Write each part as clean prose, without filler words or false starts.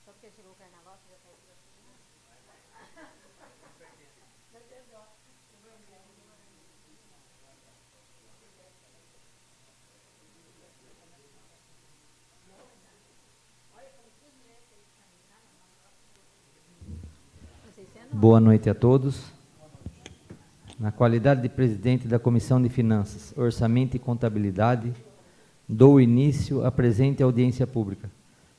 Só porque chegou o carnaval, você já está aí. Boa noite a todos. Na qualidade de presidente da Comissão de Finanças, Orçamento e Contabilidade, dou início à presente audiência pública,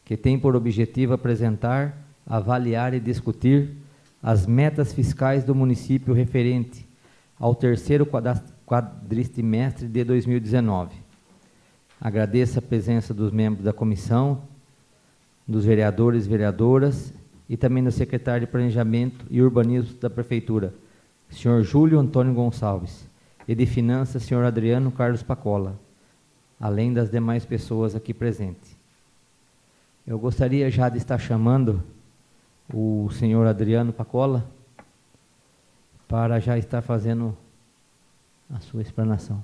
que tem por objetivo apresentar, avaliar e discutir as metas fiscais do município referente ao terceiro quadrimestre de 2019. Agradeço a presença dos membros da comissão, dos vereadores e vereadoras, e também do secretário de Planejamento e Urbanismo da Prefeitura, senhor Júlio Antônio Gonçalves, e de Finanças, senhor Adriano Carlos Pacola, além das demais pessoas aqui presentes. Eu gostaria já de estar chamando o senhor Adriano Pacola para já estar fazendo a sua explanação.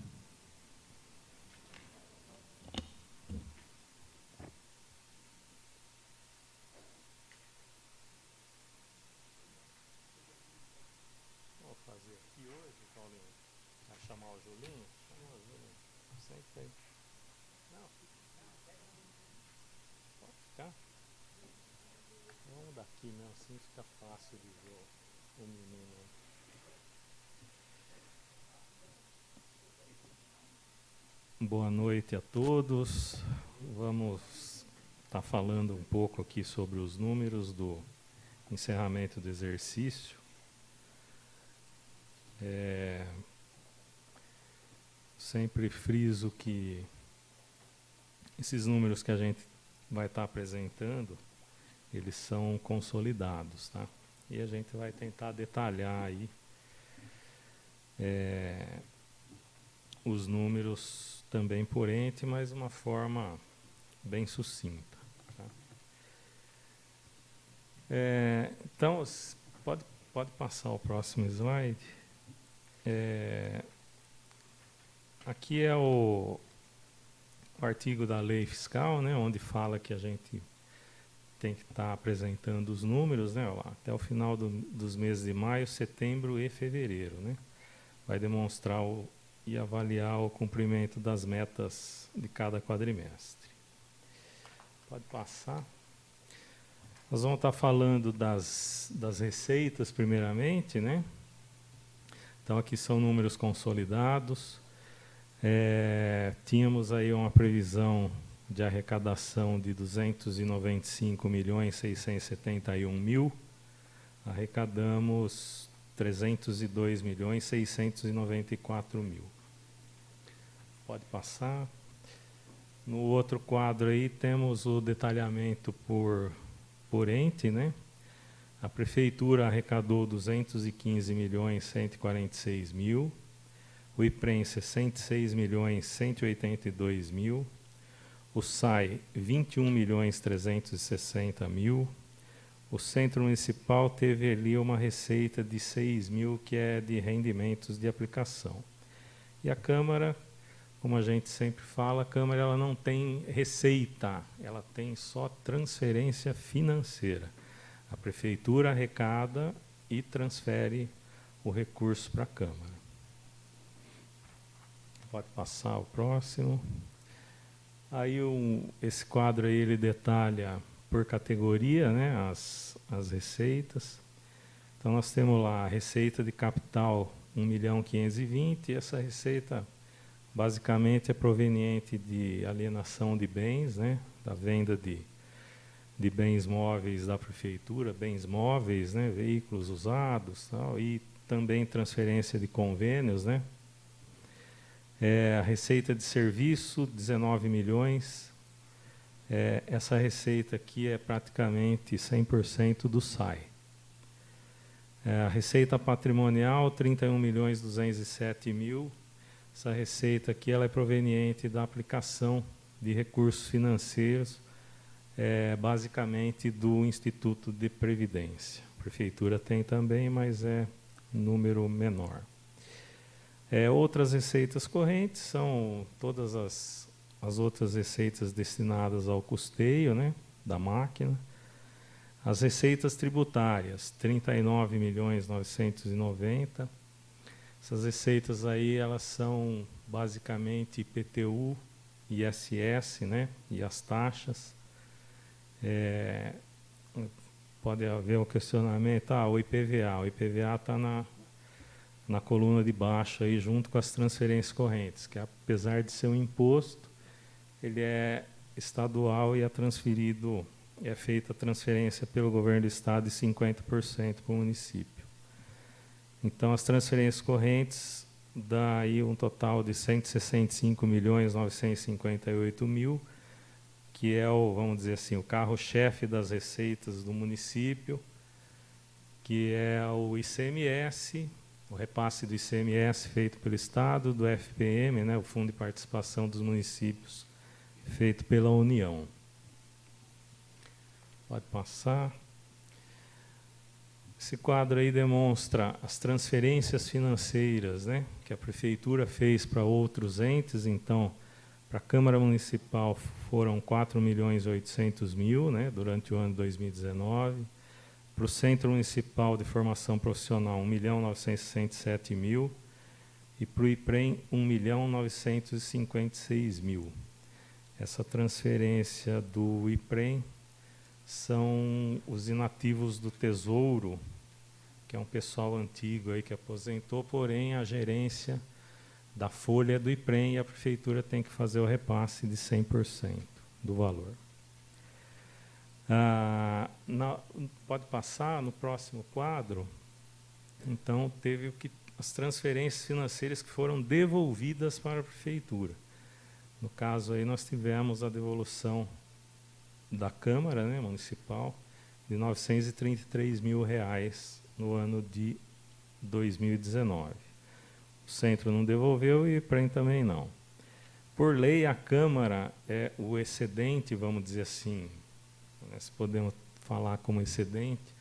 Chamar o Julinho? Chama o Julinho. Senta aí. Não, pode ficar. Vamos daqui mesmo, assim fica fácil de ver o menino. Boa noite a todos. Vamos estar falando um pouco aqui sobre os números do encerramento do exercício. Sempre friso que esses números que a gente vai estar apresentando, eles são consolidados, tá? E a gente vai tentar detalhar aí os números também por ente, mas de uma forma bem sucinta. Tá? Então, pode passar o próximo slide. Aqui é o artigo da lei fiscal, né, onde fala que a gente tem que estar apresentando os números, né, ó, até o final dos meses de maio, setembro e fevereiro. Né, vai demonstrar e avaliar o cumprimento das metas de cada quadrimestre. Pode passar. Nós vamos estar falando das receitas primeiramente, né? Então aqui são números consolidados. Tínhamos aí uma previsão de arrecadação de 295.671.000, arrecadamos 302.694.000. Pode passar. No outro quadro aí temos o detalhamento por ente, né? A prefeitura arrecadou 215.146.000. O IPRENSE 106.182.000, o SAI 21.360.000, o Centro Municipal teve ali uma receita de 6.000, que é de rendimentos de aplicação. E a Câmara, como a gente sempre fala, a Câmara ela não tem receita, ela tem só transferência financeira. A Prefeitura arrecada e transfere o recurso para a Câmara. Pode passar o próximo. Aí esse quadro aí ele detalha por categoria, né, as receitas. Então nós temos lá a receita de capital 1.520.000, e essa receita basicamente é proveniente de alienação de bens, né, da venda de bens móveis da prefeitura, bens móveis, né, veículos usados, tal, e também transferência de convênios, né. A receita de serviço, 19 milhões. Essa receita aqui é praticamente 100% do SAI. A receita patrimonial, 31.207.000. Essa receita aqui ela é proveniente da aplicação de recursos financeiros, basicamente do Instituto de Previdência. A Prefeitura tem também, mas é número menor. Outras receitas correntes são todas as outras receitas destinadas ao custeio, né, da máquina. As receitas tributárias, 39.990.000. Essas receitas aí, elas são basicamente IPTU, ISS, né, e as taxas. Pode haver um questionamento, o IPVA. O IPVA está na coluna de baixo, aí, junto com as transferências correntes, que apesar de ser um imposto, ele é estadual e é feita a transferência pelo governo do estado de 50% para o município. Então, as transferências correntes dá aí um total de 165.958.000, que é vamos dizer assim, o carro-chefe das receitas do município, que é o ICMS, o repasse do ICMS feito pelo Estado, do FPM, né, o Fundo de Participação dos Municípios, feito pela União. Pode passar. Esse quadro aí demonstra as transferências financeiras, né, que a Prefeitura fez para outros entes. Então, para a Câmara Municipal foram 4.800.000, né, durante o ano de 2019. Para o Centro Municipal de Formação Profissional, 1.967.000. E para o IPREM, 1.956.000. Essa transferência do IPREM são os inativos do Tesouro, que é um pessoal antigo aí que aposentou, porém a gerência da folha é do IPREM e a Prefeitura tem que fazer o repasse de 100% do valor. Pode passar no próximo quadro. Então, teve as transferências financeiras que foram devolvidas para a Prefeitura. No caso, aí nós tivemos a devolução da Câmara, né, Municipal, de R$ 933.000 no ano de 2019. O Centro não devolveu e o IPREM também não. Por lei, a Câmara é o excedente, vamos dizer assim, né, se podemos falar como excedente,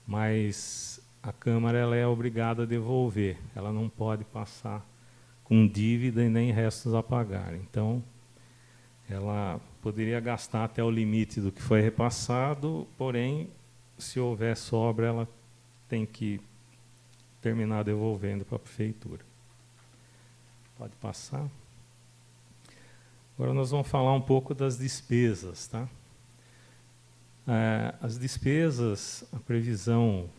mas a Câmara ela é obrigada a devolver, ela não pode passar com dívida e nem restos a pagar. Então, ela poderia gastar até o limite do que foi repassado, porém, se houver sobra, ela tem que terminar devolvendo para a Prefeitura. Pode passar. Agora nós vamos falar um pouco das despesas. Tá? As despesas, a previsão,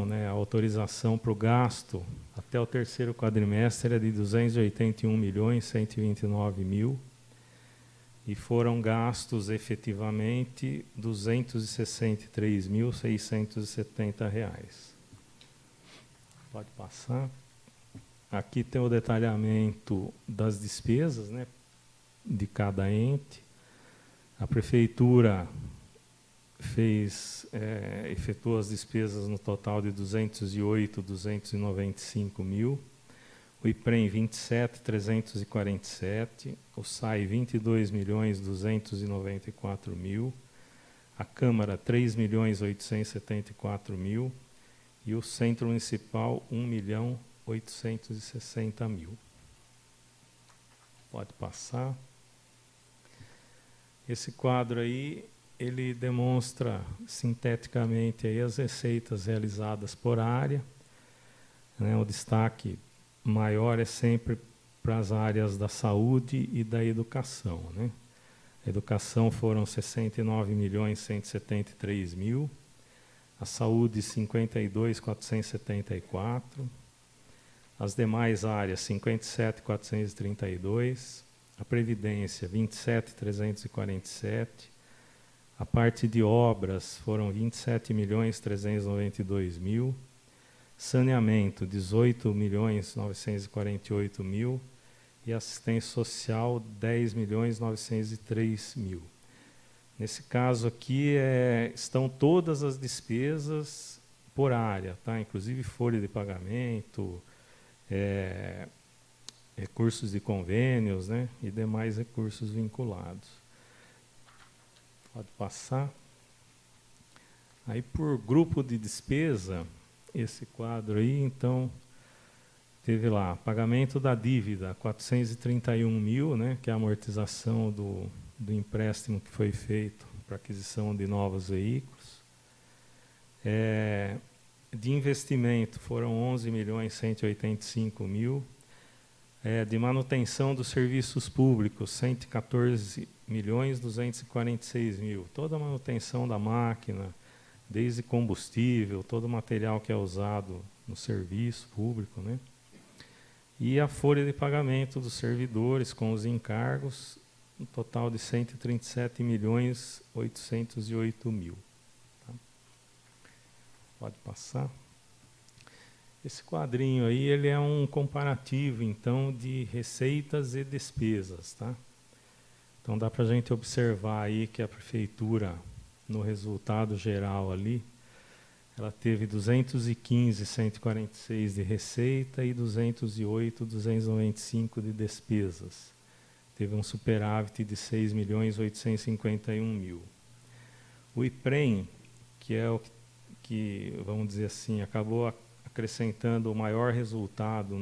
né, a autorização para o gasto até o terceiro quadrimestre era de 281.129.000 e foram gastos efetivamente R$ 263.670. Pode passar. Aqui tem o detalhamento das despesas, né, de cada ente. A Prefeitura efetuou as despesas no total de 208.295.000. O IPREM, 27.347, o SAI, 22.294.000, a Câmara, 3.874.000 e o Centro Municipal, 1.860.000. Pode passar. Esse quadro aí, ele demonstra sinteticamente aí as receitas realizadas por área, né, o destaque maior é sempre para as áreas da saúde e da educação. Né? A educação foram 69.173.000, a saúde 52.474, as demais áreas 57.432, a previdência 27.347, a parte de obras foram 27.392.000, saneamento, 18.948.000 e assistência social, 10.903.000. Nesse caso aqui, estão todas as despesas por área, tá? Inclusive folha de pagamento, recursos de convênios, né? E demais recursos vinculados. Pode passar. Aí, por grupo de despesa, esse quadro aí, então, teve lá, pagamento da dívida, 431 mil, né, que é a amortização do empréstimo que foi feito para aquisição de novos veículos. De investimento, foram 11.185.000. De manutenção dos serviços públicos, 114.246.000. Toda a manutenção da máquina, desde combustível, todo o material que é usado no serviço público, né? E a folha de pagamento dos servidores com os encargos, um total de 137.808.000. Tá? Pode passar. Esse quadrinho aí, ele é um comparativo, então, de receitas e despesas, tá? Então, dá para a gente observar aí que a prefeitura, no resultado geral ali, ela teve 215.146 de receita e 208.295 de despesas. Teve um superávit de 6.851.000. O IPREM, que é o que, vamos dizer assim, acabou acrescentando o maior resultado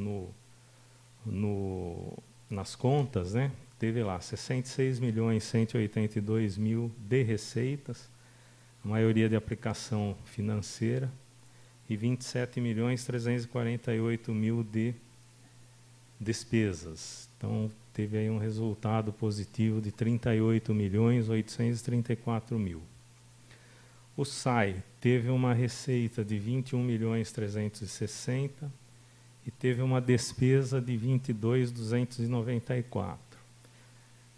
nas contas, né? Teve lá 66.182.000 de receitas, a maioria de aplicação financeira, e 27.348.000 de despesas. Então, teve aí um resultado positivo de 38.834.000. O SAI teve uma receita de 21.360.000 e teve uma despesa de 22.294.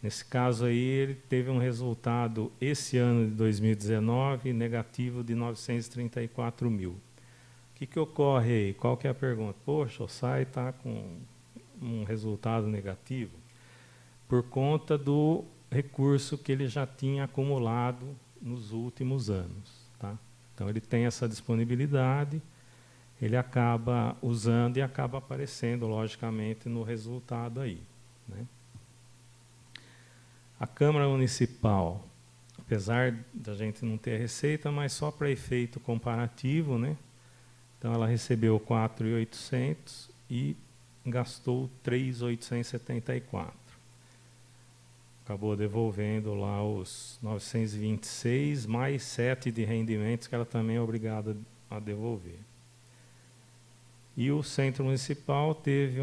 Nesse caso aí, ele teve um resultado, esse ano de 2019, negativo de 934.000. O que ocorre aí? Qual que é a pergunta? Poxa, o SAI está com um resultado negativo por conta do recurso que ele já tinha acumulado nos últimos anos. Tá? Então, ele tem essa disponibilidade, ele acaba usando e acaba aparecendo, logicamente, no resultado aí. Né? A Câmara Municipal, apesar da gente não ter receita, mas só para efeito comparativo, né? Então, ela recebeu 4.800 e gastou 3.874. Acabou devolvendo lá os 926, mais 7 de rendimentos que ela também é obrigada a devolver. E o Centro Municipal teve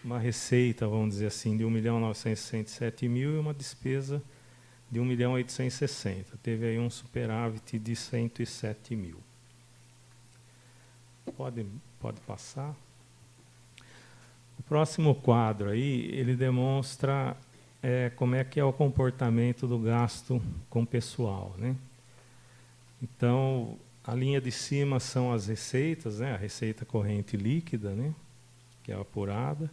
uma receita, vamos dizer assim, de 1.967.000 e uma despesa de 1.860.000. Teve aí um superávit de 107.000. Pode passar. O próximo quadro aí, ele demonstra como é que é o comportamento do gasto com pessoal, né? Então, a linha de cima são as receitas, né? A receita corrente líquida, né? Que é apurada.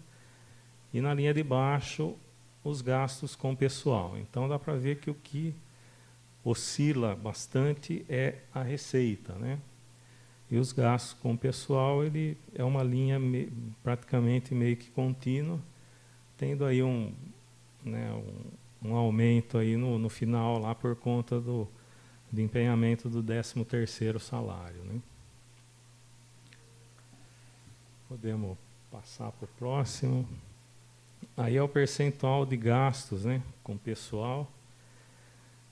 E na linha de baixo, os gastos com pessoal. Então, dá para ver que o que oscila bastante é a receita, né? E os gastos com pessoal, ele é uma linha praticamente meio que contínua, tendo aí um aumento aí no final, lá por conta do empenhamento do 13º salário. Né? Podemos passar para o próximo. Aí é o percentual de gastos, né, com pessoal.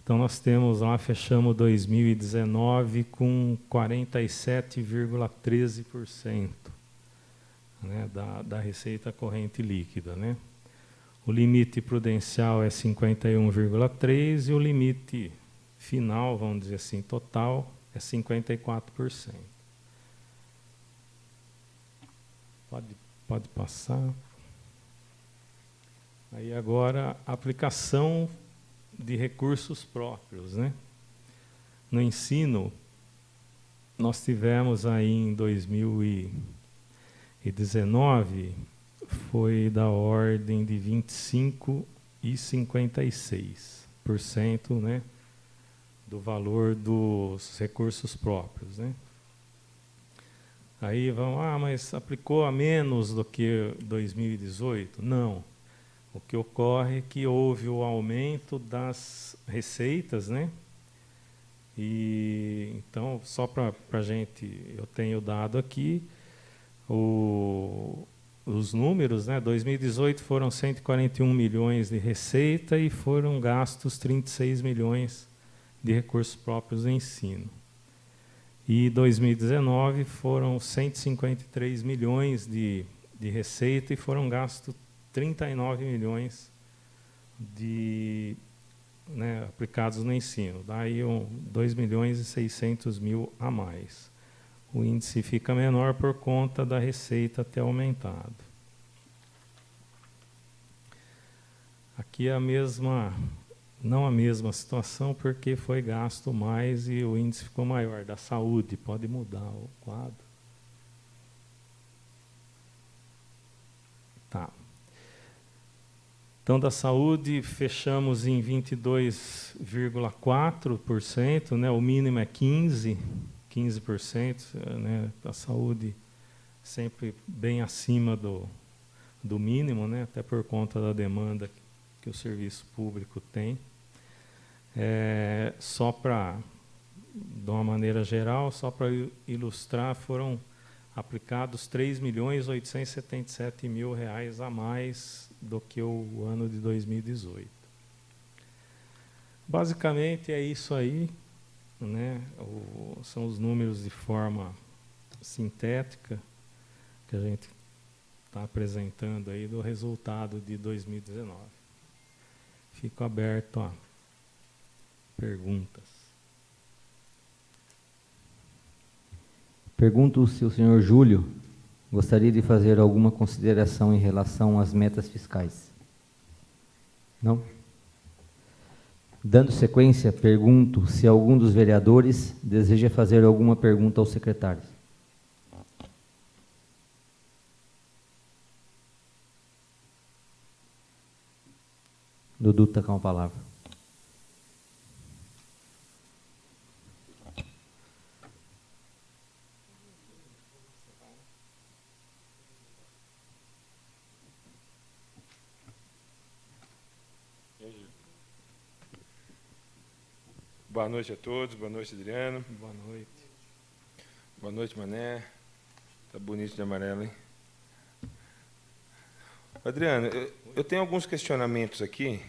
Então, nós temos lá, fechamos 2019 com 47,13%, né, da receita corrente líquida. Né? O limite prudencial é 51,3% e o limite final, vamos dizer assim, total, é 54%. Pode passar. Aí agora, aplicação de recursos próprios, né? No ensino, nós tivemos aí em 2019, foi da ordem de 25,56%, né, do valor dos recursos próprios, né? Aí vão, mas aplicou a menos do que 2018? Não. O que ocorre é que houve o aumento das receitas, né? E então, só para a gente, eu tenho dado aqui os números, né? 2018 foram 141 milhões de receita e foram gastos 36 milhões de recursos próprios do ensino. E 2019 foram 153 milhões de receita e foram gastos 39 milhões aplicados no ensino. Daí 2 milhões e 600 mil a mais. O índice fica menor por conta da receita ter aumentado. Aqui é a mesma, não a mesma situação, porque foi gasto mais e o índice ficou maior. Da saúde, pode mudar o quadro. Tá. Então, da saúde, fechamos em 22,4%, né? O mínimo é 15%, né? A saúde sempre bem acima do mínimo, né? Até por conta da demanda que o serviço público tem. Só para, de uma maneira geral, só para ilustrar, foram aplicados R$ 3.877.000 a mais do que o ano de 2018. Basicamente é isso aí, né? São os números de forma sintética que a gente está apresentando aí do resultado de 2019. Fico aberto a perguntas. Pergunto se o senhor Júlio gostaria de fazer alguma consideração em relação às metas fiscais. Não? Dando sequência, pergunto se algum dos vereadores deseja fazer alguma pergunta aos secretários. Dudu está com a palavra. Boa noite a todos, boa noite, Adriano. Boa noite. Boa noite, Mané. Tá bonito de amarelo, hein? Adriano, eu tenho alguns questionamentos aqui,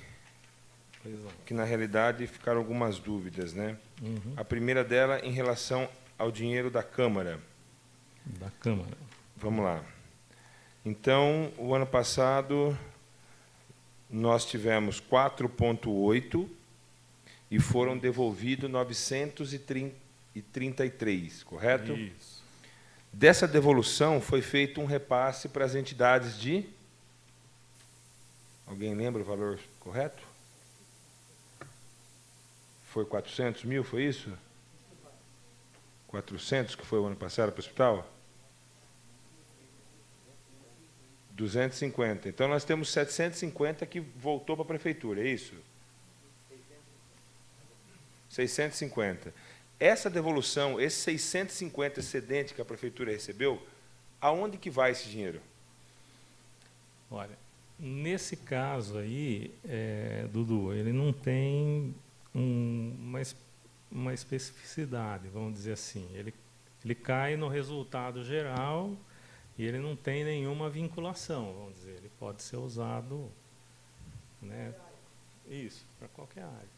que na realidade ficaram algumas dúvidas, né? Uhum. A primeira dela em relação ao dinheiro da Câmara. Da Câmara. Vamos lá. Então, o ano passado, nós tivemos 4,8 e foram devolvidos 933, correto? Isso. Dessa devolução foi feito um repasse para as entidades de... Alguém lembra o valor correto? Foi 400 mil, foi isso? 400 que foi o ano passado para o hospital? 250. Então, nós temos 750 que voltou para a prefeitura, é isso? 650. Essa devolução, esse 650 excedente que a prefeitura recebeu, aonde que vai esse dinheiro? Olha, nesse caso aí, Dudu, ele não tem uma especificidade, vamos dizer assim. Ele cai no resultado geral e ele não tem nenhuma vinculação, vamos dizer. Ele pode ser usado, né, isso, para qualquer área,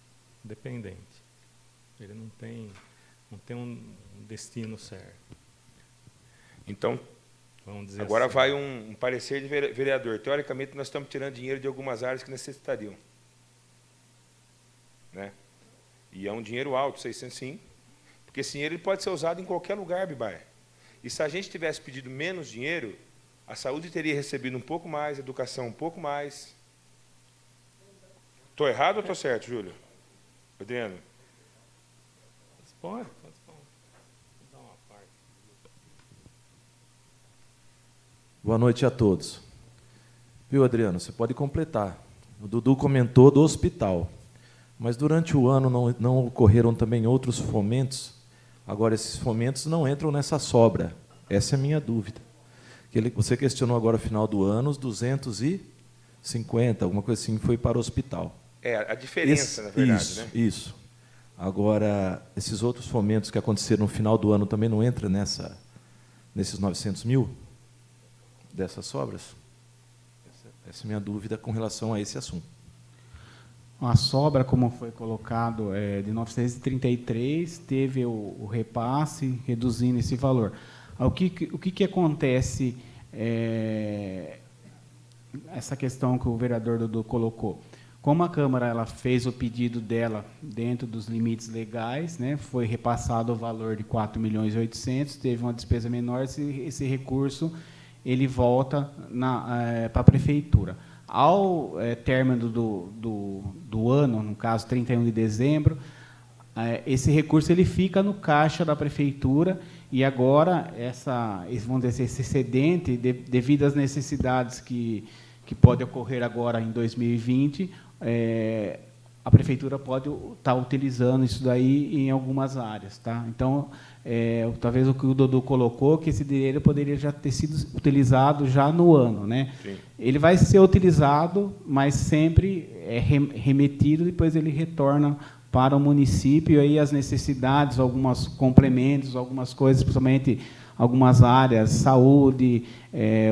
dependente. Ele não tem um destino certo. Então, vamos dizer agora assim. vai um parecer de vereador. Teoricamente, nós estamos tirando dinheiro de algumas áreas que necessitariam. Né? E é um dinheiro alto, 600 sim, porque esse dinheiro ele pode ser usado em qualquer lugar, Bibai. E se a gente tivesse pedido menos dinheiro, a saúde teria recebido um pouco mais, a educação um pouco mais. Estou errado ou estou certo, Júlio? Adriano? Pode dar uma parte. Boa noite a todos. Viu, Adriano, você pode completar. O Dudu comentou do hospital, mas durante o ano não ocorreram também outros fomentos. Agora, esses fomentos não entram nessa sobra. Essa é a minha dúvida. Você questionou agora, no final do ano, os 250, alguma coisa assim, foi para o hospital. A diferença, na verdade. Isso, né? Isso. Agora, esses outros fomentos que aconteceram no final do ano também não entram nesses 900 mil dessas sobras? Essa é a minha dúvida com relação a esse assunto. A sobra, como foi colocado, de 933, teve o repasse reduzindo esse valor. O que acontece, essa questão que o vereador Dudu colocou? Como a Câmara ela fez o pedido dela dentro dos limites legais, né, foi repassado o valor de 4.800.000, teve uma despesa menor, esse recurso ele volta para a Prefeitura. Ao término do ano, no caso, 31 de dezembro, esse recurso ele fica no caixa da Prefeitura e agora, vamos dizer, esse excedente, devido às necessidades que pode ocorrer agora em 2020, a Prefeitura pode estar utilizando isso daí em algumas áreas. Tá? Então, talvez o que o Dudu colocou, que esse dinheiro poderia já ter sido utilizado já no ano. Né? Ele vai ser utilizado, mas sempre é remetido, depois ele retorna para o município, e aí as necessidades, alguns complementos, algumas coisas, principalmente algumas áreas, saúde,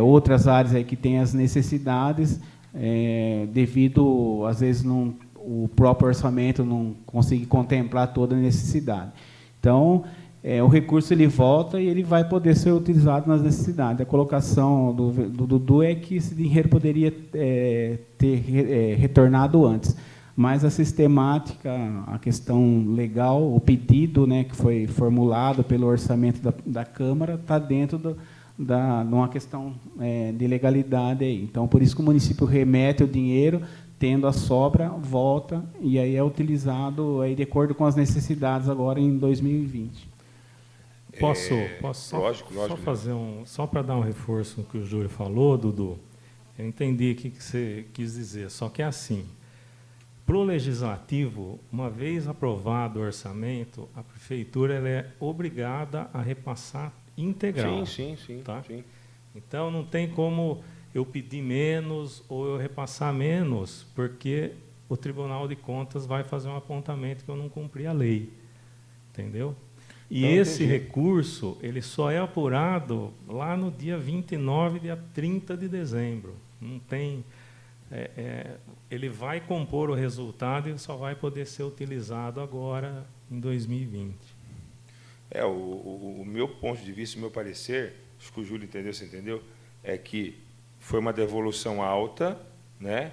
outras áreas aí que têm as necessidades, devido, às vezes, o próprio orçamento não consegue contemplar toda a necessidade. Então, o recurso ele volta e ele vai poder ser utilizado nas necessidades. A colocação do Dudu é que esse dinheiro poderia ter retornado antes, mas a sistemática, a questão legal, o pedido, né, que foi formulado pelo orçamento da Câmara está dentro de uma questão de legalidade aí. Então, por isso que o município remete o dinheiro, tendo a sobra, volta, e aí é utilizado aí de acordo com as necessidades agora em 2020. Posso só, lógico, só fazer só para dar um reforço no que o Júlio falou, Dudu? Eu entendi o que você quis dizer, só que é assim. Para o Legislativo, uma vez aprovado o orçamento, a Prefeitura ela é obrigada a repassar integral. Sim. Tá? Então, não tem como eu pedir menos ou eu repassar menos, porque o Tribunal de Contas vai fazer um apontamento que eu não cumpri a lei. Entendeu? E Não, esse entendi. recurso ele só é apurado lá no dia 29, dia 30 de dezembro. Não tem... ele vai compor o resultado e só vai poder ser utilizado agora em 2020. O meu ponto de vista, o meu parecer, acho que o Júlio entendeu, você entendeu, é que foi uma devolução alta, né?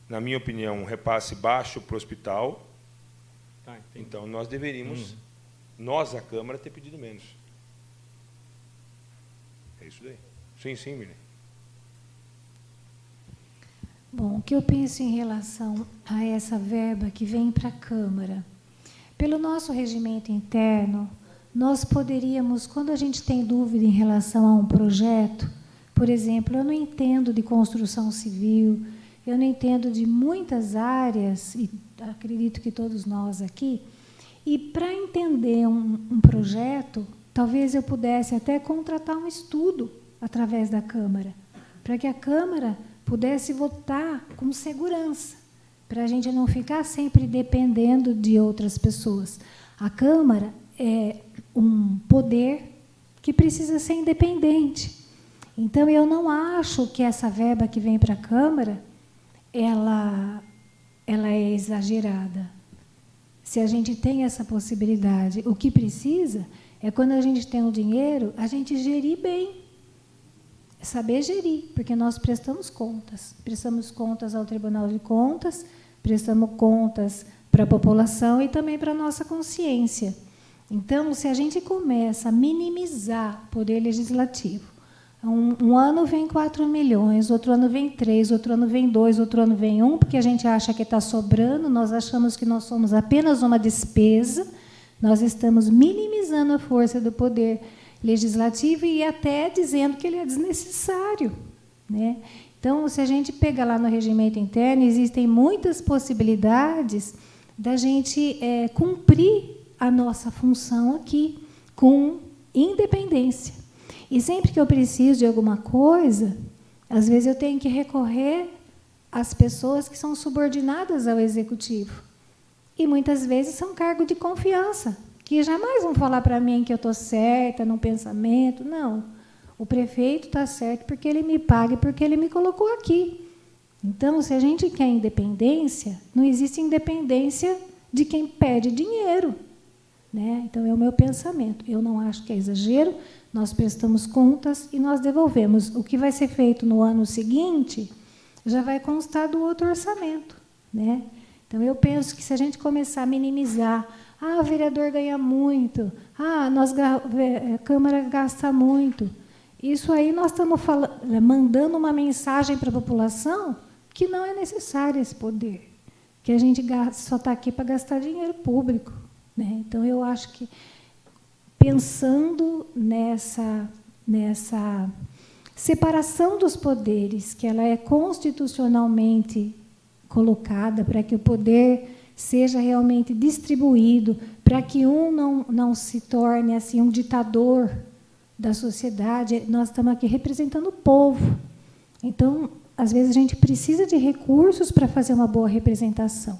Na minha opinião, um repasse baixo para o hospital. Tá, entendi. Então, nós deveríamos, nós, a Câmara, ter pedido menos. É isso daí. Sim, Miriam. Bom, o que eu penso em relação a essa verba que vem para a Câmara? Pelo nosso regimento interno, nós poderíamos, quando a gente tem dúvida em relação a um projeto, por exemplo, eu não entendo de construção civil, eu não entendo de muitas áreas, e acredito que todos nós aqui, e para entender um projeto, talvez eu pudesse até contratar um estudo através da Câmara, para que a Câmara pudesse votar com segurança, para a gente não ficar sempre dependendo de outras pessoas. A Câmara é um poder que precisa ser independente. Então, eu não acho que essa verba que vem para a Câmara, ela é exagerada. Se a gente tem essa possibilidade, o que precisa é, quando a gente tem o dinheiro, a gente gerir bem. Saber gerir, porque nós prestamos contas ao Tribunal de Contas, prestamos contas para a população e também para a nossa consciência. Então, se a gente começa a minimizar o poder legislativo, um ano vem 4 milhões, outro ano vem 3, outro ano vem 2, outro ano vem 1, porque a gente acha que está sobrando, nós achamos que nós somos apenas uma despesa, nós estamos minimizando a força do poder legislativo e até dizendo que ele é desnecessário, né? Então, se a gente pegar lá no regimento interno, existem muitas possibilidades da gente cumprir a nossa função aqui com independência. E sempre que eu preciso de alguma coisa, às vezes eu tenho que recorrer às pessoas que são subordinadas ao executivo. E muitas vezes são cargo de confiança, que jamais vão falar para mim que eu estou certa no pensamento. Não, o prefeito está certo porque ele me paga e porque ele me colocou aqui. Então, se a gente quer independência, não existe independência de quem pede dinheiro, né? Então, é o meu pensamento. Eu não acho que é exagero, nós prestamos contas e nós devolvemos. O que vai ser feito no ano seguinte já vai constar do outro orçamento, né? Então, eu penso que se a gente começar a minimizar, o vereador ganha muito, a Câmara gasta muito, isso aí nós estamos mandando uma mensagem para a população que não é necessário esse poder, que a gente só está aqui para gastar dinheiro público, né? Então, eu acho que, pensando nessa separação dos poderes, que ela é constitucionalmente colocada para que o poder seja realmente distribuído, para que um não se torne assim um ditador da sociedade, nós estamos aqui representando o povo. Então, às vezes, a gente precisa de recursos para fazer uma boa representação.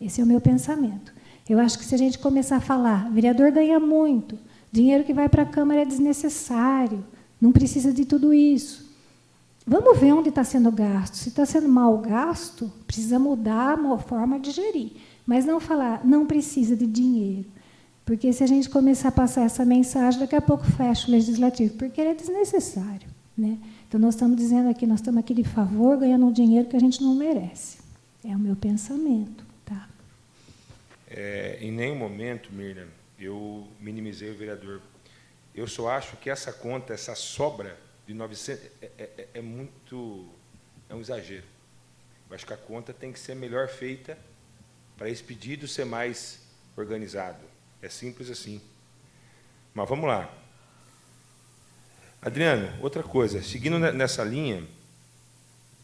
Esse é o meu pensamento. Eu acho que, se a gente começar a falar, vereador ganha muito, dinheiro que vai para a Câmara é desnecessário, não precisa de tudo isso. Vamos ver onde está sendo gasto. Se está sendo mal gasto, precisa mudar a forma de gerir. Mas não falar, não precisa de dinheiro. Porque, se a gente começar a passar essa mensagem, daqui a pouco fecha o legislativo, porque ele é desnecessário, né? Então, nós estamos dizendo aqui, nós estamos aqui de favor, ganhando um dinheiro que a gente não merece. É o meu pensamento. Tá? Em nenhum momento, Miriam, eu minimizei o vereador. Eu só acho que essa conta, essa sobra de 900, é um exagero. Eu acho que a conta tem que ser melhor feita para esse pedido ser mais organizado. É simples assim. Mas vamos lá. Adriano, outra coisa, seguindo nessa linha,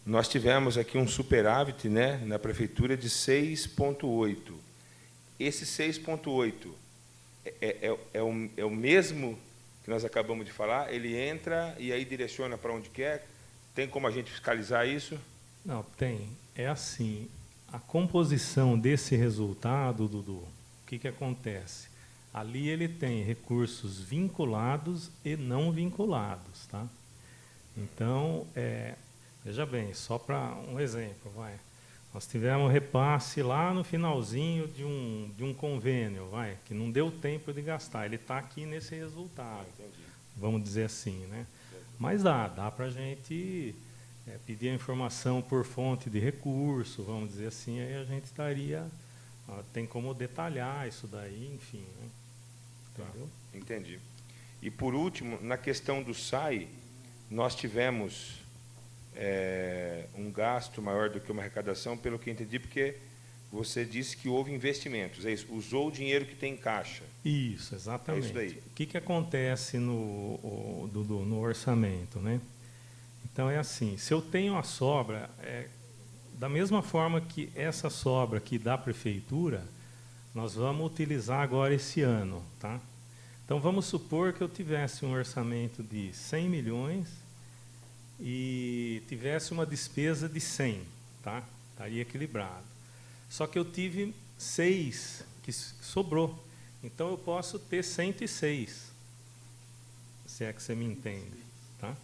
nós tivemos aqui um superávit, né, na prefeitura de 6,8. Esse 6,8 é o mesmo que nós acabamos de falar? Ele entra e aí direciona para onde quer? Tem como a gente fiscalizar isso? Não, tem. É assim, a composição desse resultado, Dudu, o que acontece? Ali ele tem recursos vinculados e não vinculados, tá? Então, veja bem, só para um exemplo, nós tivemos repasse lá no finalzinho de um convênio, que não deu tempo de gastar. Ele está aqui nesse resultado, vamos dizer assim, né? Mas dá para a gente pedir a informação por fonte de recurso, vamos dizer assim, aí a gente estaria... tem como detalhar isso daí, enfim, né? Entendeu? Entendi. E, por último, na questão do SAI, nós tivemos um gasto maior do que uma arrecadação, pelo que entendi, porque você disse que houve investimentos, é isso? Usou o dinheiro que tem em caixa. Isso, exatamente. É isso daí. O que acontece no orçamento, né? Então, é assim, se eu tenho a sobra, da mesma forma que essa sobra aqui da prefeitura, nós vamos utilizar agora esse ano, tá? Então, vamos supor que eu tivesse um orçamento de 100 milhões e tivesse uma despesa de 100, tá? Estaria equilibrado. Só que eu tive 6 que sobrou. Então, eu posso ter 106, se é que você me entende, tá?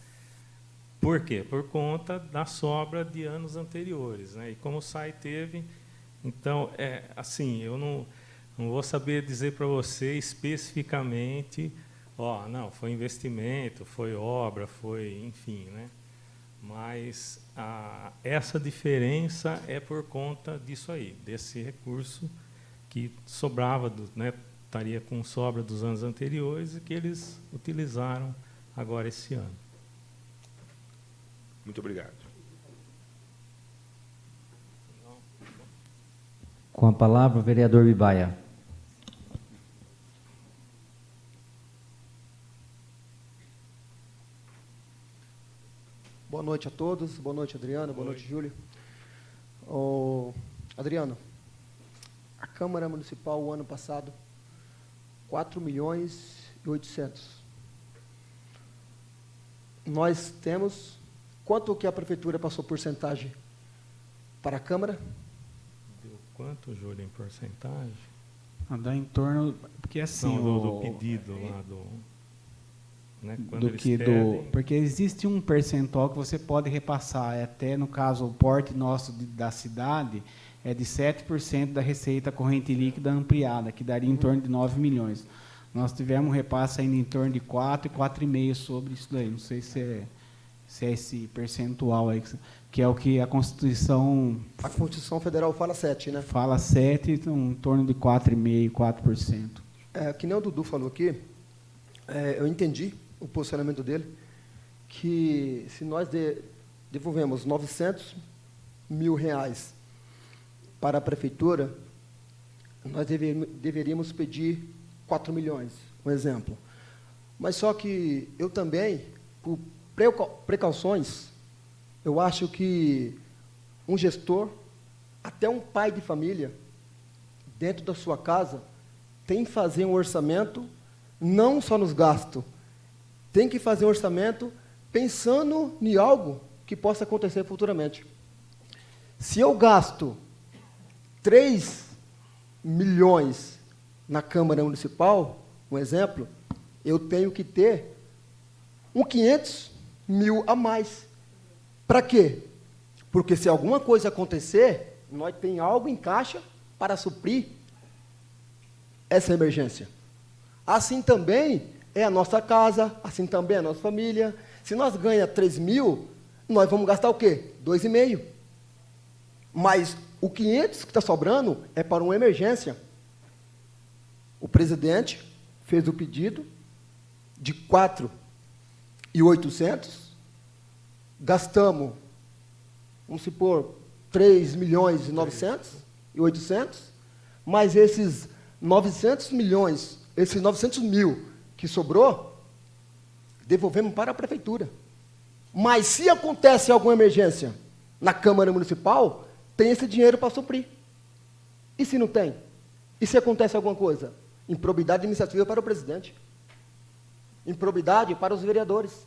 Por quê? Por conta da sobra de anos anteriores, né? E como o SAI teve... Então, assim, eu não vou saber dizer para você especificamente, não, foi investimento, foi obra, foi, enfim, né? Mas essa diferença é por conta disso aí, desse recurso que sobrava, né, estaria com sobra dos anos anteriores e que eles utilizaram agora esse ano. Muito obrigado. Com a palavra, o vereador Bibaia. Boa noite a todos. Boa noite, Adriano. Boa noite, Júlio. Adriano, a Câmara Municipal, o ano passado, 4.800.000. nós temos... Quanto que a Prefeitura passou porcentagem para a Câmara? Deu quanto, Júlio, em porcentagem? Dá em torno... Porque assim... Não, do pedido lá do... Né, quando eles porque existe um percentual que você pode repassar. Até, no caso, o porte nosso da cidade é de 7% da receita corrente líquida ampliada, que daria em torno de 9 milhões. Nós tivemos um repasse ainda em torno de 4 e 4,5 sobre isso daí. Não sei se é esse percentual aí, que é o que a Constituição... A Constituição Federal fala 7, né? Fala 7, então, em torno de 4,5%, 4%. Que nem o Dudu falou aqui, eu entendi o posicionamento dele, que se nós devolvemos 900 mil reais para a Prefeitura, nós deveríamos pedir 4 milhões, um exemplo. Mas só que eu também, por precauções, eu acho que um gestor, até um pai de família, dentro da sua casa, tem que fazer um orçamento, não só nos gastos, tem que fazer um orçamento pensando em algo que possa acontecer futuramente. Se eu gasto 3 milhões na Câmara Municipal, um exemplo, eu tenho que ter 500 mil a mais. Para quê? Porque se alguma coisa acontecer, nós temos algo em caixa para suprir essa emergência. Assim também é a nossa casa, assim também é a nossa família. Se nós ganhamos 3 mil, nós vamos gastar o quê? 2,5. Mas o 500 que está sobrando é para uma emergência. O presidente fez o pedido de 4.800, gastamos, vamos supor, 3 milhões e 900 e 800, mas esses 900 milhões, esses 900 mil que sobrou, devolvemos para a Prefeitura. Mas se acontece alguma emergência na Câmara Municipal, tem esse dinheiro para suprir. E se não tem? E se acontece alguma coisa? Improbidade administrativa para o presidente. Improbidade para os vereadores.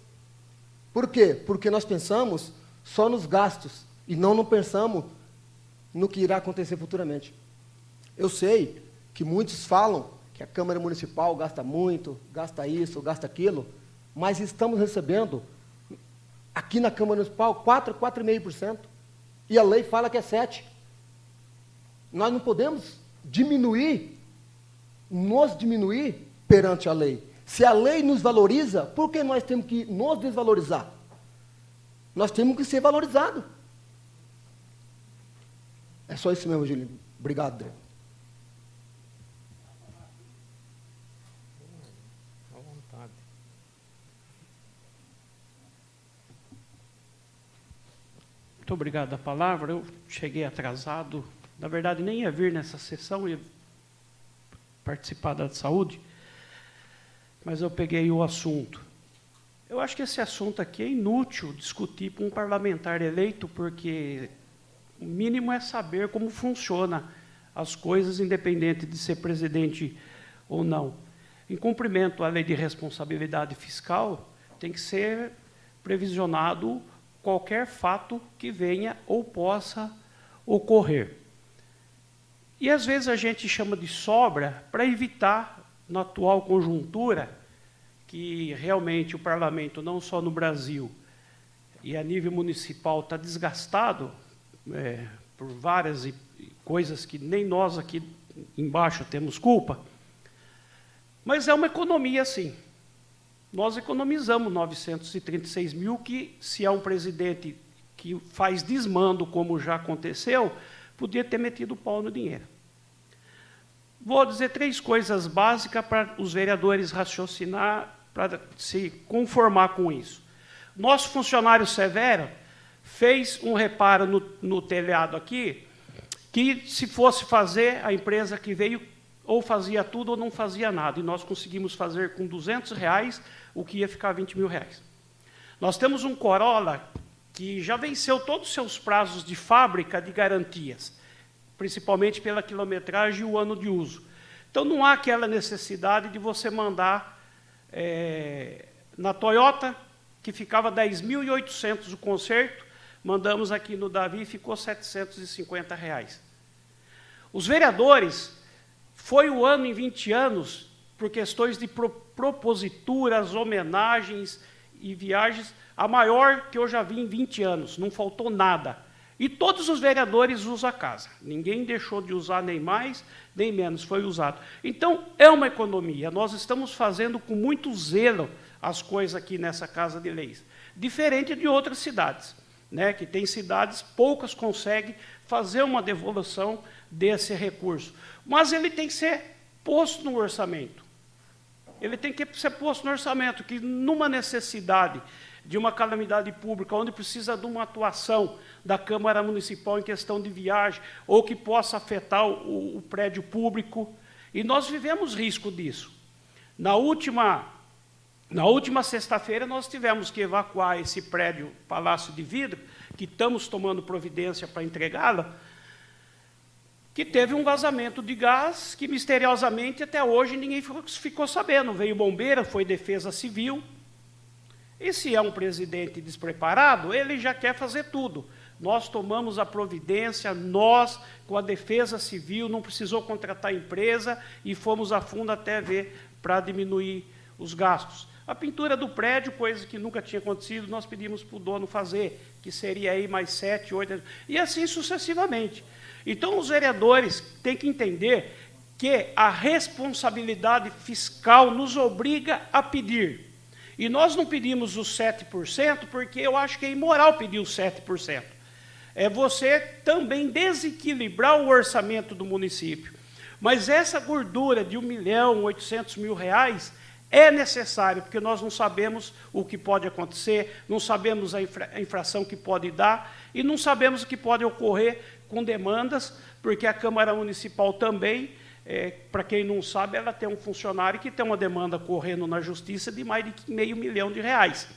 Por quê? Porque nós pensamos só nos gastos e não pensamos no que irá acontecer futuramente. Eu sei que muitos falam que a Câmara Municipal gasta muito, gasta isso, gasta aquilo, mas estamos recebendo, aqui na Câmara Municipal, 4,5%, e a lei fala que é 7%. Nós não podemos nos diminuir perante a lei. Se a lei nos valoriza, por que nós temos que nos desvalorizar? Nós temos que ser valorizados. É só isso mesmo, Júlio. Obrigado, André. Muito obrigado a palavra. Eu cheguei atrasado. Na verdade, nem ia vir nessa sessão, ia participar da saúde, mas eu peguei o assunto. Eu acho que esse assunto aqui é inútil discutir com um parlamentar eleito, porque o mínimo é saber como funciona as coisas, independente de ser presidente ou não. Em cumprimento à lei de responsabilidade fiscal, tem que ser previsionado qualquer fato que venha ou possa ocorrer. E, às vezes, a gente chama de sobra para evitar, na atual conjuntura, que realmente o parlamento, não só no Brasil, e a nível municipal, está desgastado por várias coisas que nem nós aqui embaixo temos culpa, mas é uma economia, sim. Nós economizamos 936 mil, que, se há um presidente que faz desmando, como já aconteceu, podia ter metido o pau no dinheiro. Vou dizer 3 coisas básicas para os vereadores raciocinar, para se conformar com isso. Nosso funcionário Severo fez um reparo no telhado aqui, que, se fosse fazer, a empresa que veio ou fazia tudo ou não fazia nada, e nós conseguimos fazer com R$200 o que ia ficar R$20.000. Nós temos um Corolla que já venceu todos os seus prazos de fábrica de garantias, principalmente pela quilometragem e o ano de uso. Então, não há aquela necessidade de você mandar na Toyota, que ficava 10.800 o conserto, mandamos aqui no Davi e ficou R$ 750. Os vereadores, foi o ano em 20 anos, por questões de proposituras, homenagens e viagens, a maior que eu já vi em 20 anos, não faltou nada. E todos os vereadores usam a casa. Ninguém deixou de usar nem mais, nem menos, foi usado. Então, é uma economia. Nós estamos fazendo com muito zelo as coisas aqui nessa Casa de Leis. Diferente de outras cidades, né, que tem cidades, poucas conseguem fazer uma devolução desse recurso. Mas ele tem que ser posto no orçamento. Ele tem que ser posto no orçamento, que numa necessidade de uma calamidade pública, onde precisa de uma atuação da Câmara Municipal em questão de viagem, ou que possa afetar o prédio público, e nós vivemos risco disso. Na última sexta-feira, nós tivemos que evacuar esse prédio Palácio de Vidro, que estamos tomando providência para entregá-la, que teve um vazamento de gás que, misteriosamente, até hoje ninguém ficou sabendo. Veio bombeira, foi Defesa Civil. E se é um presidente despreparado, ele já quer fazer tudo. Nós tomamos a providência, nós, com a Defesa Civil, não precisou contratar empresa e fomos a fundo até ver para diminuir os gastos. A pintura do prédio, coisa que nunca tinha acontecido, nós pedimos para o dono fazer, que seria aí mais 7, 8, e assim sucessivamente. Então, os vereadores têm que entender que a responsabilidade fiscal nos obriga a pedir. E nós não pedimos os 7%, porque eu acho que é imoral pedir os 7%. É você também desequilibrar o orçamento do município. Mas essa gordura de R$1.800.000 é necessário, porque nós não sabemos o que pode acontecer, não sabemos a infração que pode dar, e não sabemos o que pode ocorrer com demandas, porque a Câmara Municipal também, para quem não sabe, ela tem um funcionário que tem uma demanda correndo na Justiça de mais de R$500 mil.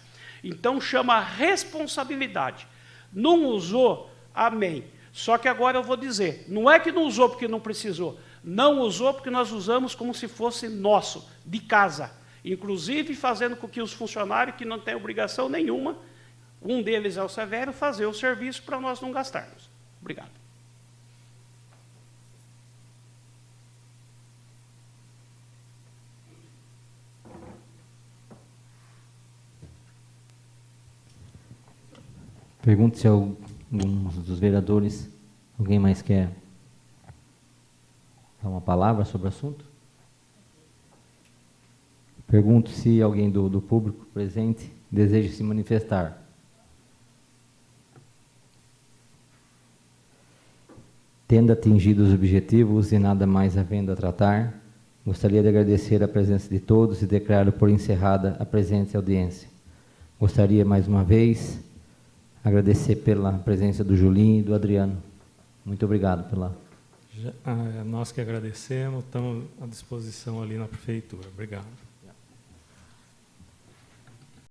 Então, chama responsabilidade. Não usou, amém. Só que agora eu vou dizer, não é que não usou porque não precisou, não usou porque nós usamos como se fosse nosso, de casa. Inclusive fazendo com que os funcionários, que não têm obrigação nenhuma, um deles é o Severo, fazer o serviço para nós não gastarmos. Obrigado. Pergunto se alguns dos vereadores, alguém mais quer dar uma palavra sobre o assunto? Pergunto se alguém do público presente deseja se manifestar. Tendo atingido os objetivos e nada mais havendo a tratar, gostaria de agradecer a presença de todos e declaro por encerrada a presente audiência. Gostaria, mais uma vez, agradecer pela presença do Julinho e do Adriano. Muito obrigado pela... Nós que agradecemos, estamos à disposição ali na Prefeitura. Obrigado.